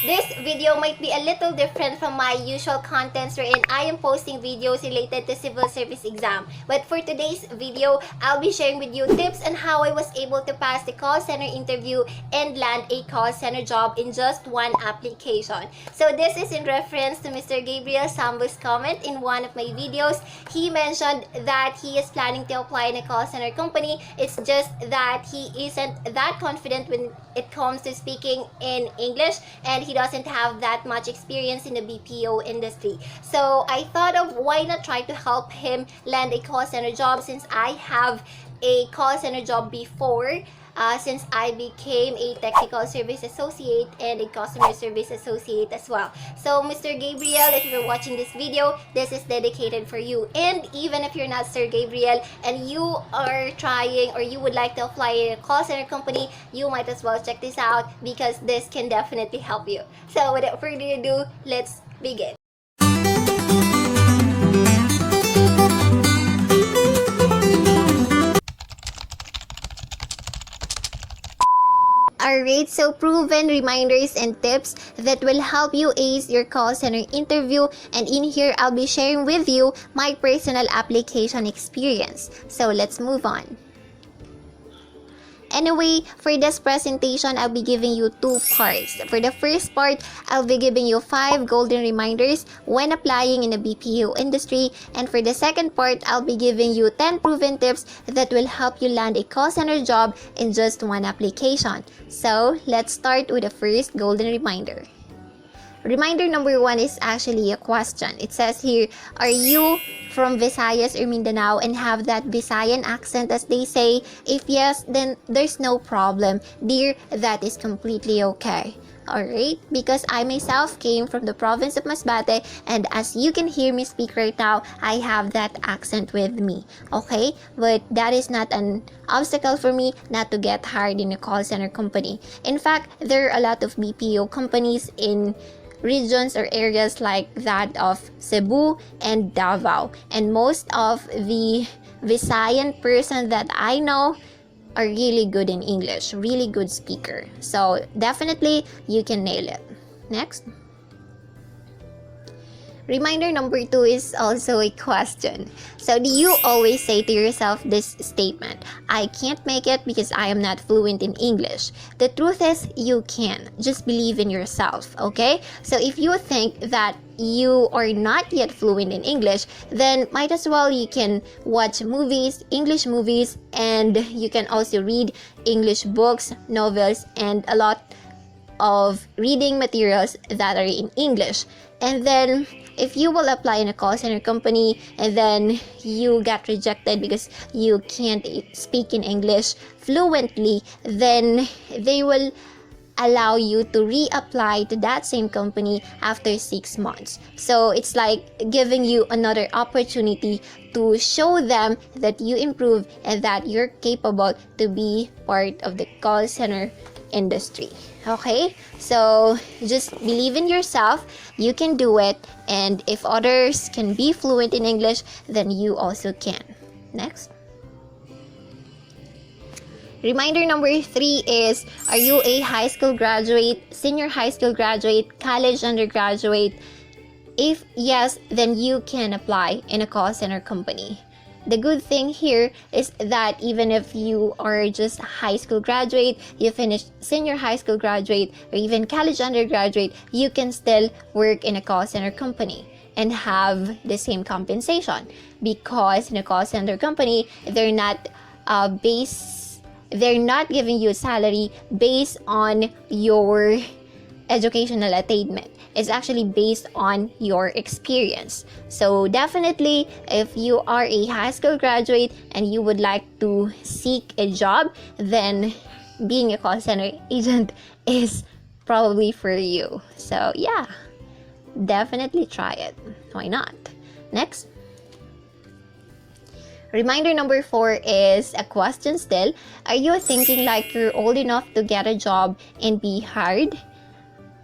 This video might be a little different from my usual contents wherein I am posting videos related to civil service exam. But for today's video, I'll be sharing with you tips on how I was able to pass the call center interview and land a call center job in just one application. So this is in reference to Mr. Gabriel Sambu's comment in one of my videos. He mentioned that he is planning to apply in a call center company. It's just that he isn't that confident when it comes to speaking in English, and he doesn't have that much experience in the BPO industry. So I thought of why not try to help him land a call center job, since I have a call center job before. Since I became a technical service associate and a customer service associate as well. So Mr. Gabriel, if you're watching this video, this is dedicated for you. And even if you're not Sir Gabriel and you are trying or you would like to apply in a call center company, you might as well check this out because this can definitely help you. So without further ado, let's begin. Alright, so proven reminders and tips that will help you ace your call center interview, and in here I'll be sharing with you my personal application experience. So let's move on. Anyway, for this presentation, I'll be giving you two parts. For the first part, I'll be giving you 5 golden reminders when applying in the BPO industry. And for the second part, I'll be giving you 10 proven tips that will help you land a call center job in just one application. So, let's start with the first golden reminder. Reminder number 1 is actually a question. It says here, are you from Visayas or Mindanao and have that Visayan accent as they say? If yes, then there's no problem. Dear, that is completely okay. Alright, because I myself came from the province of Masbate, and as you can hear me speak right now, I have that accent with me. Okay, but that is not an obstacle for me not to get hired in a call center company. In fact, there are a lot of BPO companies in regions or areas like that of Cebu and Davao, and most of the Visayan person that I know are really good in English, really good speaker. So definitely you can nail it. Next. Reminder number 2 is also a question. So do you always say to yourself this statement, I can't make it because I am not fluent in English? The truth is you can. Just believe in yourself, okay? So if you think that you are not yet fluent in English, then might as well you can watch movies, English movies, and you can also read English books, novels, and a lot of reading materials that are in English. And then if you will apply in a call center company and then you get rejected because you can't speak in English fluently, then they will allow you to reapply to that same company after 6 months. So it's like giving you another opportunity to show them that you improve and that you're capable to be part of the call center industry. Okay, so just believe in yourself, you can do it, and if others can be fluent in English, then you also can. Next. Reminder number 3 is, are you a high school graduate, senior high school graduate, college undergraduate? If yes, then you can apply in a call center company. The good thing here is that even if you are just a high school graduate, you finished senior high school graduate, or even college undergraduate, you can still work in a call center company and have the same compensation, because in a call center company, they're not giving you a salary based on your educational attainment. It's actually based on your experience. So definitely, if you are a high school graduate and you would like to seek a job, then being a call center agent is probably for you. So yeah, definitely try it. Why not? Next. Reminder number 4 is a question still. Are you thinking like you're old enough to get a job and be hired?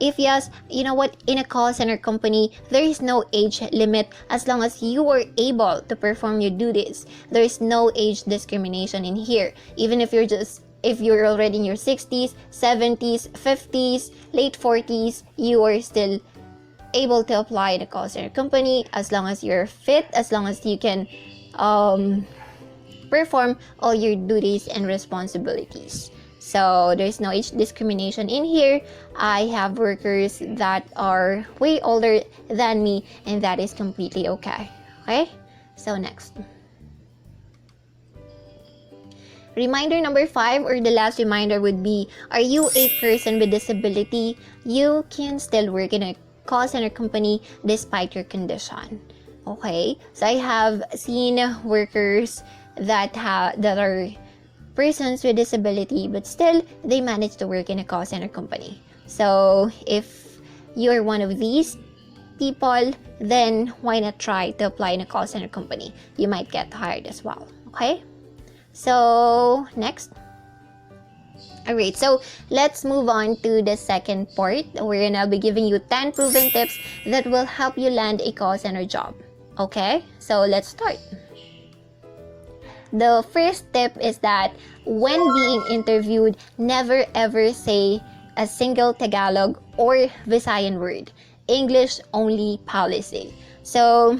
If yes, you know what? In a call center company, there is no age limit as long as you are able to perform your duties. There is no age discrimination in here. Even if you're just if you're already in your 60s, 70s, 50s, late 40s, you are still able to apply in a call center company as long as you're fit, as long as you can perform all your duties and responsibilities. So there's no age discrimination in here. I have workers that are way older than me, and that is completely okay. Okay? So next. Reminder number 5, or the last reminder, would be, are you a person with disability? You can still work in a call center company despite your condition. Okay? So I have seen workers that are persons with disability, but still they manage to work in a call center company. So if you're one of these people, then why not try to apply in a call center company? You might get hired as well. Okay? So next. Alright, so let's move on to the second part, wherein I'll be giving you 10 proven tips that will help you land a call center job. Okay? So let's start. The first tip is that when being interviewed, never ever say a single Tagalog or Visayan word. English only policy. So,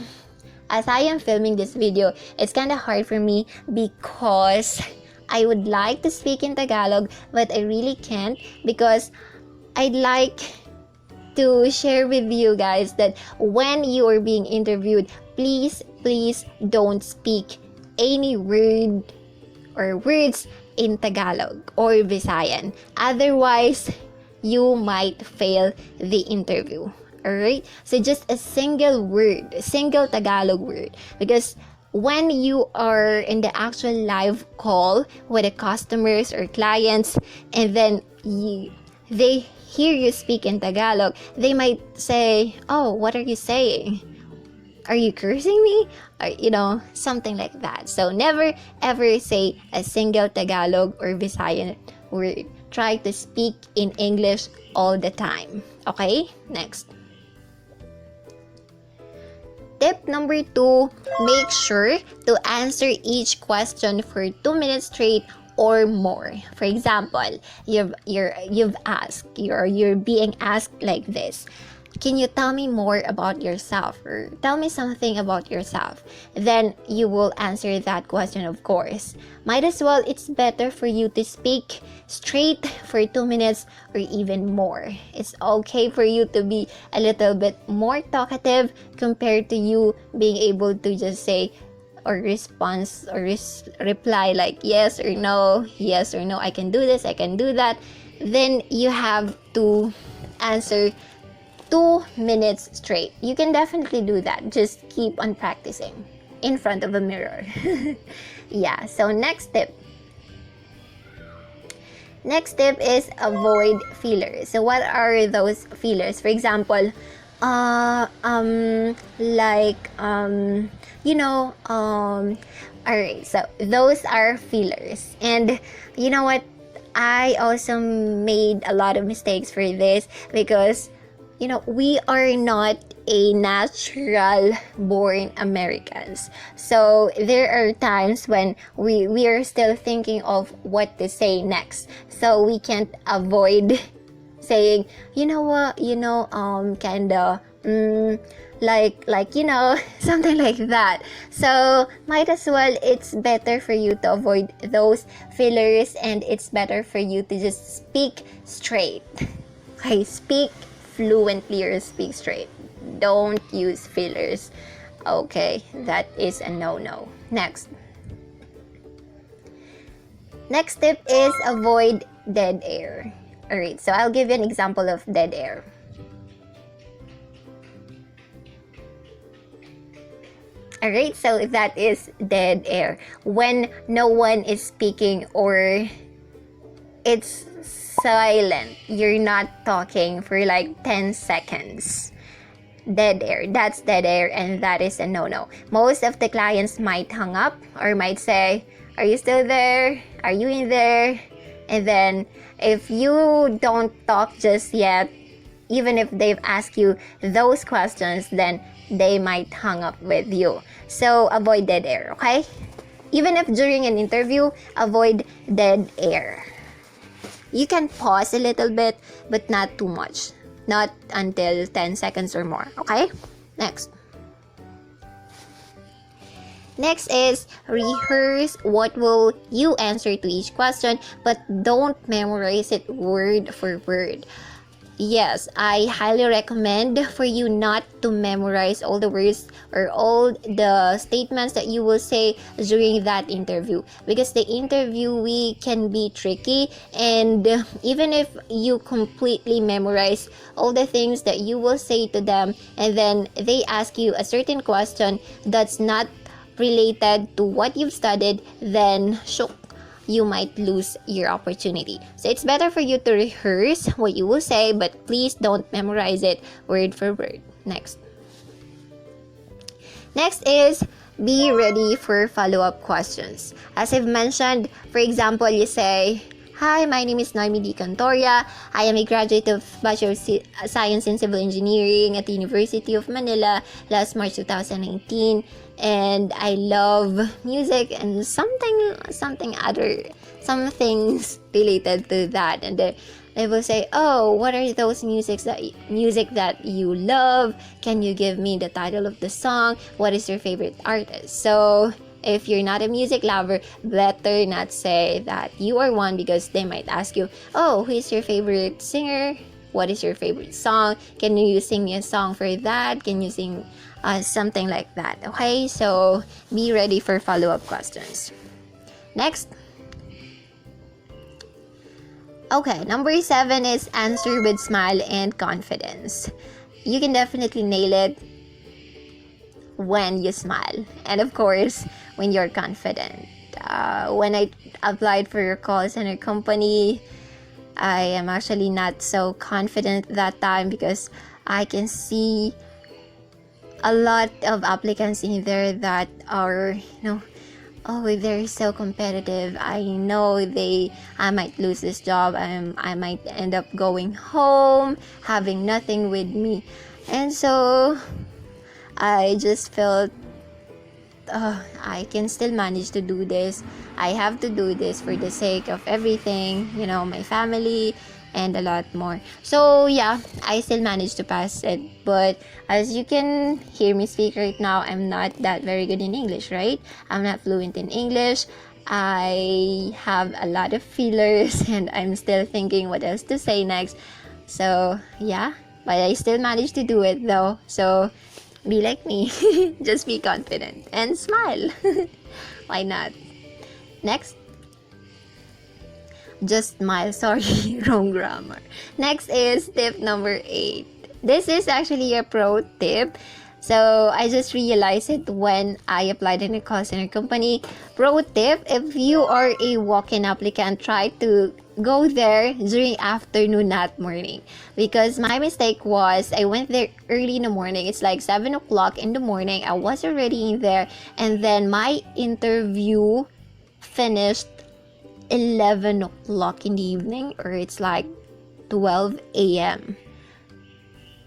as I am filming this video, it's kind of hard for me because I would like to speak in Tagalog, but I really can't, because I'd like to share with you guys that when you are being interviewed, please don't speak any word or words in Tagalog or Visayan. Otherwise, you might fail the interview. Alright? So just a single word, a single Tagalog word. Because when you are in the actual live call with the customers or clients, and then they hear you speak in Tagalog, they might say, oh, what are you saying? Are you cursing me? Or, something like that. So never ever say a single Tagalog or Visayan word. Try to speak in English all the time. Okay? Next. Tip number 2, make sure to answer each question for 2 minutes straight or more. For example, you're being asked like this. Can you tell me more about yourself? Or tell me something about yourself. Then you will answer that question, of course. Might as well, it's better for you to speak straight for 2 minutes or even more. It's okay for you to be a little bit more talkative compared to you being able to just say or reply like yes or no, I can do this, I can do that. Then you have to answer 2 minutes straight. You can definitely do that. Just keep on practicing in front of a mirror. Yeah, so next tip. Next tip is avoid fillers. So what are those fillers? For example, alright, so those are fillers. And you know what? I also made a lot of mistakes for this because we are not a natural born Americans. So there are times when we are still thinking of what to say next. So we can't avoid saying, something like that. So might as well, it's better for you to avoid those fillers, and it's better for you to just speak straight. Okay, speak fluently or speak straight. Don't use fillers. Okay, that is a no-no. Next tip is avoid dead air. Alright, so I'll give you an example of dead air. Alright, so that is dead air. When no one is speaking or it's silent, you're not talking for like 10 seconds. Dead air, that's dead air, and that is a no-no. Most of the clients might hang up or might say, are you still there? Are you in there? And then if you don't talk just yet, even if they've asked you those questions, then they might hang up with you. So avoid dead air, okay? Even if during an interview, avoid dead air. You can pause a little bit, but not too much. Not until 10 seconds or more, okay? Next. Next is rehearse what will you answer to each question, but don't memorize it word for word. Yes, I highly recommend for you not to memorize all the words or all the statements that you will say during that interview, because the interviewee can be tricky, and even if you completely memorize all the things that you will say to them and then they ask you a certain question that's not related to what you've studied, then shook, you might lose your opportunity. So it's better for you to rehearse what you will say, but please don't memorize it word for word. Next. Next is be ready for follow-up questions. As I've mentioned, for example, you say, "Hi, my name is Nayumi Cantoria. I am a graduate of Bachelor of Science in Civil Engineering at the University of Manila last March 2019. And I love music and some things related to that." And then they will say, "Oh, what are those music that you love? Can you give me the title of the song? What is your favorite artist?" So if you're not a music lover, better not say that you are one, because they might ask you, "Oh, who is your favorite singer? What is your favorite song? Can you sing me a song for that? Can you sing something like that?" Okay, so be ready for follow-up questions. Next. Okay, number 7 is answer with smile and confidence. You can definitely nail it when you smile, and of course when you're confident. When I applied for your call center company, I am actually not so confident that time, because I can see a lot of applicants in there that are, oh, they're so competitive. I know I might lose this job. I might end up going home, having nothing with me. And so I just felt, I can still manage to do this. I have to do this for the sake of everything, my family, and a lot more. So yeah, I still managed to pass it. But as you can hear me speak right now, I'm not that very good in English, right? I'm not fluent in English. I have a lot of fillers and I'm still thinking what else to say next. So yeah, but I still managed to do it though. So be like me. Just be confident and smile. Why not? Next. Just smile. Sorry, wrong grammar. Next is tip number 8. This is actually a pro tip. So I just realized it when I applied in a call center company. Pro tip: if you are a walk-in applicant, try to go there during afternoon, not morning. Because my mistake was I went there early in the morning. It's like 7 o'clock in the morning. I was already in there, and then my interview finished 11 o'clock in the evening, or it's like 12 a.m.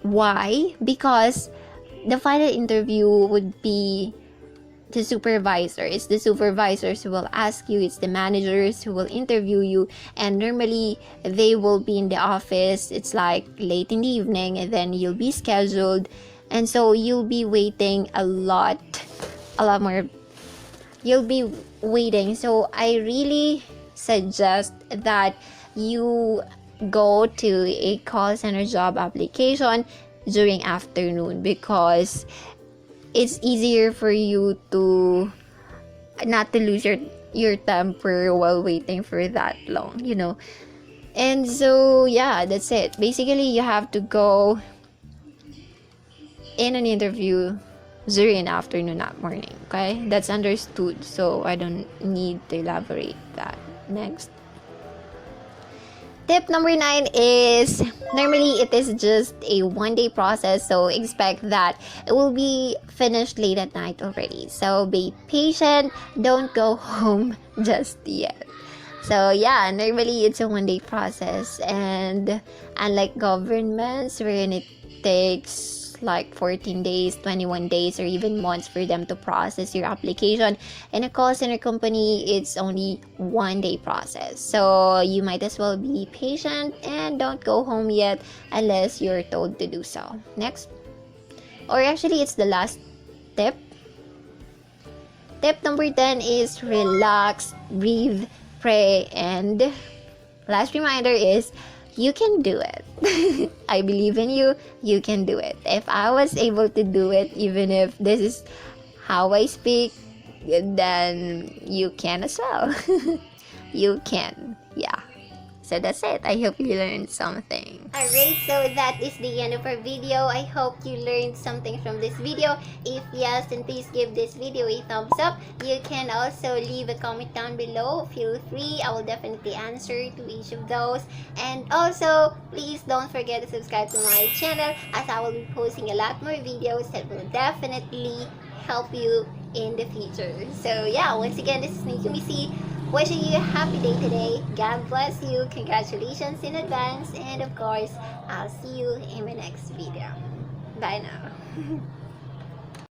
Why? Because the final interview would be the supervisor. It's the supervisors who will ask you, it's the managers who will interview you, and normally they will be in the office. It's like late in the evening, and then you'll be scheduled, and so you'll be waiting a lot more. You'll be waiting. So I really suggest that you go to a call center job application during afternoon, because it's easier for you to not to lose your temper while waiting for that long, And so yeah, that's it. Basically, you have to go in an interview during an afternoon, not morning. Okay, that's understood, so I don't need to elaborate that. Next. Tip number 9 is, normally it is just a one-day process, so expect that it will be finished late at night already. So be patient, don't go home just yet. So yeah, normally it's a one-day process, and unlike governments wherein it takes like 14 days, 21 days, or even months for them to process your application. In a call center company, it's only 1 day process. So you might as well be patient and don't go home yet unless you're told to do so. Next. Or actually, it's the last tip. Tip number 10 is relax, breathe, pray, and last reminder is you can do it. I believe in you. You can do it. If I was able to do it, even if this is how I speak, then you can as well. You can. Yeah. So that's it. I hope you learned something. Alright, so that is the end of our video. I hope you learned something from this video. If yes, then please give this video a thumbs up. You can also leave a comment down below. Feel free. I will definitely answer to each of those. And also, please don't forget to subscribe to my channel as I will be posting a lot more videos that will definitely help you in the future. So yeah, once again, this is Nayumi. Wishing you a happy day today. God bless you. Congratulations in advance. And of course, I'll see you in my next video. Bye now.